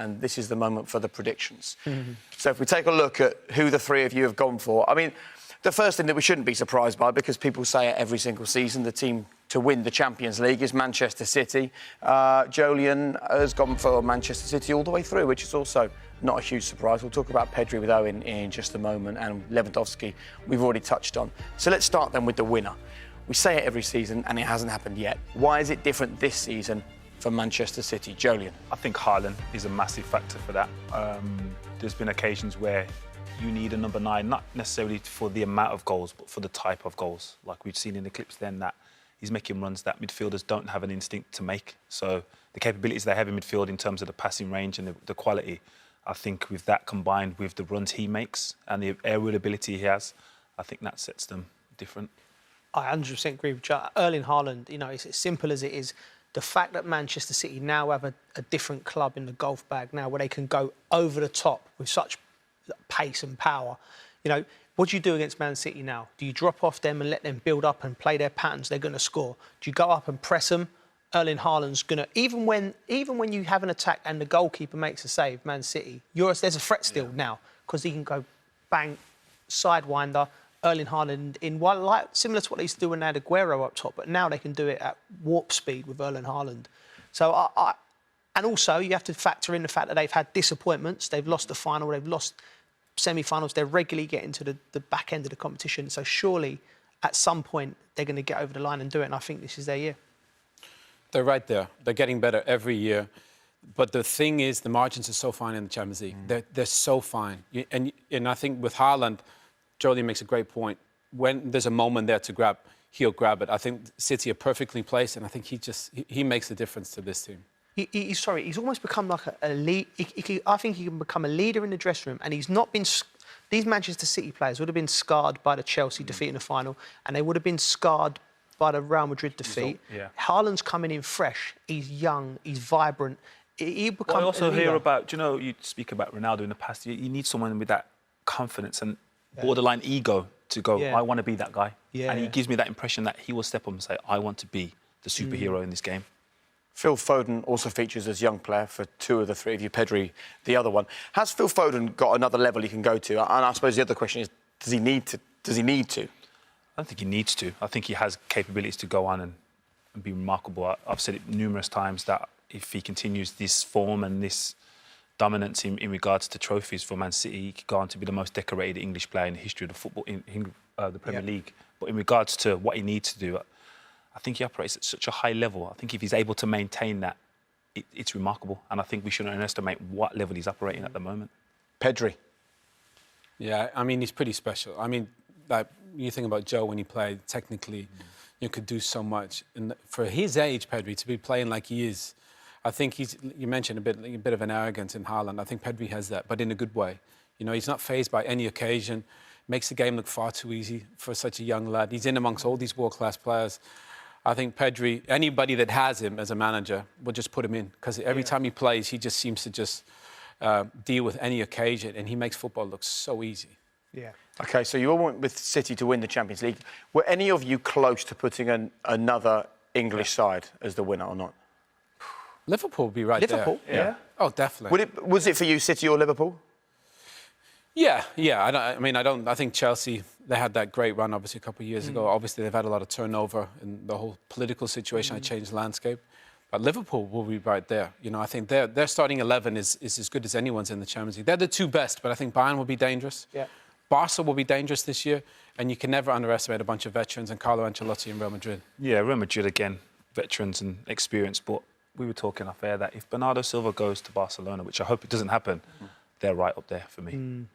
and this is the moment for the predictions. So if we take a look at who the three of you have gone for, I mean, the first thing that we shouldn't be surprised by, because people say it every single season, the team to win the Champions League is Manchester City. Joleon has gone for Manchester City all the way through, which is also not a huge surprise. We'll talk about Pedri with Owen in just a moment, and Lewandowski we've already touched on. So let's start then with the winner. We say it every season, and it hasn't happened yet. Why is it different this season for Manchester City? Joleon. I think Haaland is a massive factor for that. There's been occasions where you need a number 9, not necessarily for the amount of goals, but for the type of goals. Like we've seen in the clips then, that he's making runs that midfielders don't have an instinct to make. So the capabilities they have in midfield in terms of the passing range and the quality, I think with that combined with the runs he makes and the aerial ability he has, I think that sets them different. I 100% agree with Erling Haaland. You know, it's as simple as it is. The fact that Manchester City now have a different club in the golf bag now, where they can go over the top with such pace and power. You know, what do you do against Man City now? Do you drop off them and let them build up and play their patterns? They're going to score. Do you go up and press them? Erling Haaland's going to... Even when you have an attack and the goalkeeper makes a save, Man City, there's a threat still now, because he can go bang, sidewinder, Erling Haaland in one, like similar to what he's doing now, Aguero up top, but now they can do it at warp speed with Erling Haaland. So and also you have to factor in the fact that they've had disappointments. They've lost the final, they've lost semi-finals. They're regularly getting to the back end of the competition. So surely at some point they're going to get over the line and do it. And I think this is their year. They're right there. They're getting better every year. But the thing is, the margins are so fine in the Champions League. They're so fine. And I think with Haaland, Joleon makes a great point. When there's a moment there to grab, he'll grab it. I think City are perfectly placed, and I think he makes a difference to this team. He's almost become like a lead. I think he can become a leader in the dressing room, and he's not been... These Manchester City players would have been scarred by the Chelsea defeat in the final, and they would have been scarred by the Real Madrid defeat. Yeah. Haaland's coming in fresh. He's young. He's vibrant. He becomes. I also hear about, you know, you speak about Ronaldo in the past. You need someone with that confidence and borderline ego to go, I want to be that guy. And he gives me that impression that he will step up and say, I want to be the superhero in this game. Phil Foden also features as young player for 2 of the 3 of you, Pedri, the other one. Has Phil Foden got another level he can go to? And I suppose the other question is, does he need to? I don't think he needs to. I think he has capabilities to go on and be remarkable. I've said it numerous times that if he continues this form and this dominance in regards to trophies for Man City, he could go on to be the most decorated English player in the history of the football in the Premier League. But in regards to what he needs to do, I think he operates at such a high level. I think if he's able to maintain that, it's remarkable. And I think we shouldn't underestimate what level he's operating at the moment. Pedri. Yeah, I mean, he's pretty special. I mean, like, you think about Joe when he played, technically, you could do so much. And for his age, Pedri, to be playing like he is, I think you mentioned a bit of an arrogance in Haaland. I think Pedri has that, but in a good way. You know, he's not fazed by any occasion, makes the game look far too easy for such a young lad. He's in amongst all these world-class players. I think Pedri, anybody that has him as a manager, will just put him in, because every time he plays, he just seems to just deal with any occasion, and he makes football look so easy. Yeah. OK, so you all want with City to win the Champions League. Were any of you close to putting another English side as the winner or not? Liverpool would be right there. Liverpool? Yeah. Oh, definitely. Was it for you, City or Liverpool? Yeah. I think Chelsea, they had that great run, obviously, a couple of years ago. Obviously, they've had a lot of turnover in the whole political situation. It changed the landscape. But Liverpool will be right there. You know, I think their starting 11 is as good as anyone's in the Champions League. They're the 2 best, but I think Bayern will be dangerous. Yeah. Barca will be dangerous this year, and you can never underestimate a bunch of veterans and Carlo Ancelotti in Real Madrid. Yeah, Real Madrid, again, veterans and experience, but we were talking off air that if Bernardo Silva goes to Barcelona, which I hope it doesn't happen, they're right up there for me.